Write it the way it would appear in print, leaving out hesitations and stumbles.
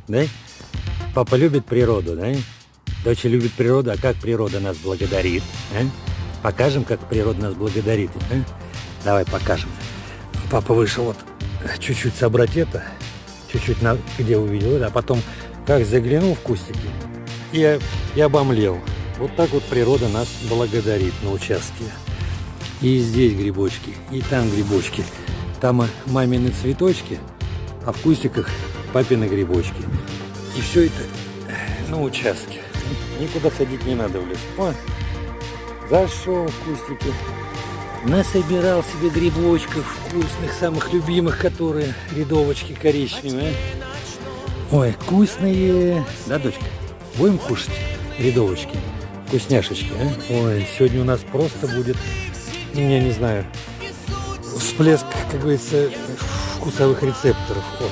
Да? Папа любит природу, да? Дочь любит природу, а как природа нас благодарит? А? Покажем, как природа нас благодарит. А? Давай покажем. Папа вышел вот чуть-чуть собрать это, чуть-чуть где увидел это, а потом как заглянул в кустики и обомлел. Вот так вот природа нас благодарит на участке. И здесь грибочки, и там грибочки. Там мамины цветочки, а в кустиках папины грибочки. И все это на участке. Никуда ходить не надо в лес. О, зашел в кустики. Насобирал себе грибочков вкусных, самых любимых, которые рядовочки коричневые. Ой, вкусные. Да, дочка? Будем кушать рядовочки? Вкусняшечки, а? Ой, сегодня у нас просто будет, я не знаю, всплеск, как говорится, вкусовых рецепторов. Ой.